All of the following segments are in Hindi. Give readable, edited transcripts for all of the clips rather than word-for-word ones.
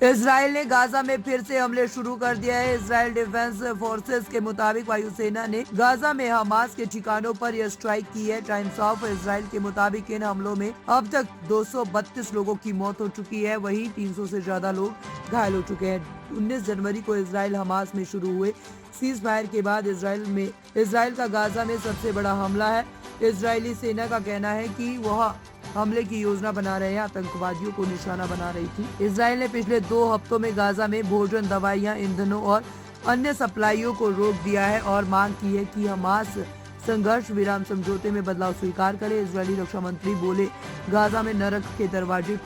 इसराइल ने गाजा में फिर से हमले शुरू कर दिया है। इसराइल डिफेंस फोर्सेस के मुताबिक वायुसेना ने गाजा में हमास के ठिकानों पर यह स्ट्राइक की है। टाइम्स ऑफ इसराइल के मुताबिक इन हमलों में अब तक 232 लोगों की मौत हो चुकी है, वहीं 300 से ज्यादा लोग घायल हो चुके हैं। 19 जनवरी को इसराइल हमास में शुरू हुए सीज फायर के बाद इसराइल का गाजा में सबसे बड़ा हमला है। इसराइली सेना का कहना है कि वह हमले की योजना बना रहे आतंकवादियों को निशाना बना रही थी। इसराइल ने पिछले 2 हफ्तों में गाजा में भोजन, दवाइयां, ईंधनों और अन्य सप्लाइयों को रोक दिया है और मांग की है कि हमास संघर्ष विराम समझौते में बदलाव स्वीकार करे। इजरायली रक्षा मंत्री बोले, गाजा में नरक के दरवाजे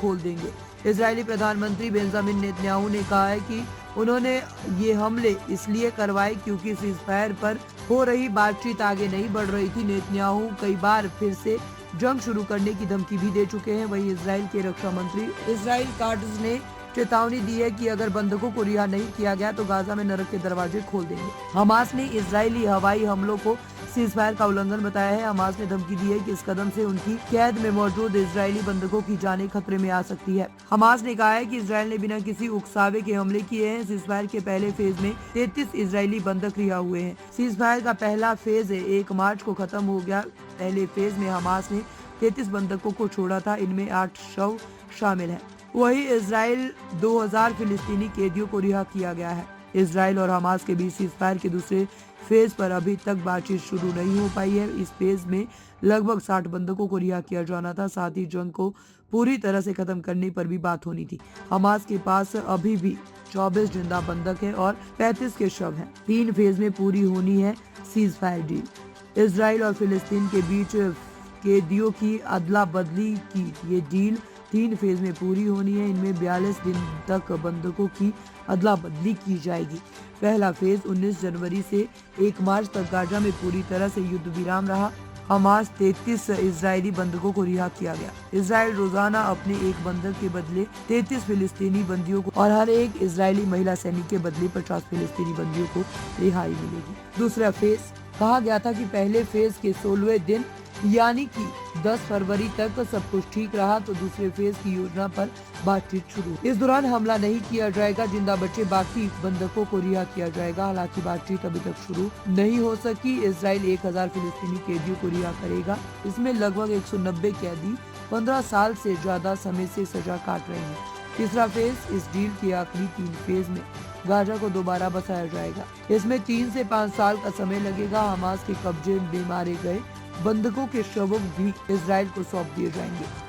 खोल देंगे। इजरायली प्रधानमंत्री बेंजामिन नेतन्याहू ने कहा है कि उन्होंने ये हमले इसलिए करवाए क्योंकि सीज़फायर पर हो रही बातचीत आगे नहीं बढ़ रही थी। नेतन्याहू कई बार फिर से जंग शुरू करने की धमकी भी दे चुके हैं। वहीं इजराइल के रक्षा मंत्री इजराइल काट्ज ने चेतावनी दी है कि अगर बंधकों को रिहा नहीं किया गया तो गाजा में नरक के दरवाजे खोल देंगे। हमास ने इजरायली हवाई हमलों को सीज़फायर का उल्लंघन बताया है। हमास ने धमकी दी है कि इस कदम से उनकी कैद में मौजूद इजरायली बंधकों की जानें खतरे में आ सकती है। हमास ने कहा है कि इजरायल ने बिना किसी उकसावे के हमले किए हैं। सीज़फायर के पहले फेज में 33 इजरायली बंधक रिहा हुए हैं। सीज़फायर का पहला फेज 1 मार्च को खत्म हो गया। पहले फेज में हमास ने 33 बंधकों को छोड़ा था, इनमें 8 शव शामिल है। वही इजराइल 2000 फिलिस्तीनी कैदियों को रिहा किया गया है। इजराइल और हमास के बीच सीज़फायर के दूसरे फेज पर अभी तक बातचीत शुरू नहीं हो पाई है। इस फेज में लगभग 60 बंधकों को रिहा किया जाना था। साथ ही जंग को पूरी तरह से खत्म करने पर भी बात होनी थी। हमास के पास अभी भी 24 जिंदा बंधक है और 35 के शव हैं। 3 फेज में पूरी होनी है सीज़फायर डील। इजराइल और फिलिस्तीन के बीच कैदियों की अदला बदली की ये डील 3 फेज में पूरी होनी है। इनमें 42 दिन तक बंधकों की अदला बदली की जाएगी। पहला फेज 19 जनवरी से 1 मार्च तक गाजा में पूरी तरह से युद्ध विराम रहा। हमास 33 इजरायली बंधकों को रिहा किया गया। इजराइल रोजाना अपने एक बंधक के बदले 33 फिलिस्तीनी बंदियों को और हर एक इजरायली महिला सैनिक के बदले 50 फिलिस्तीनी बंदियों को रिहाई मिलेगी। दूसरा फेज कहा गया था कि पहले फेज के 16वें दिन यानी कि 10 फरवरी तक सब कुछ ठीक रहा तो दूसरे फेज की योजना पर बातचीत शुरू। इस दौरान हमला नहीं किया जाएगा। जिंदा बचे बाकी बंधकों को रिहा किया जाएगा। हालांकि बातचीत अभी तक शुरू नहीं हो सकी। इजराइल 1000 फिलिस्तीनी कैदियों को रिहा करेगा। इसमें लगभग 190 कैदी 15 साल से ज्यादा समय से सजा काट रहे हैं। तीसरा फेज इस डील के आखिरी 3 फेज में गाजा को दोबारा बसाया जाएगा। इसमें 3 से 5 साल का समय लगेगा। हमास के कब्जे में मारे गए बंधकों के शवों भी इजराइल को सौंप दिए जाएंगे।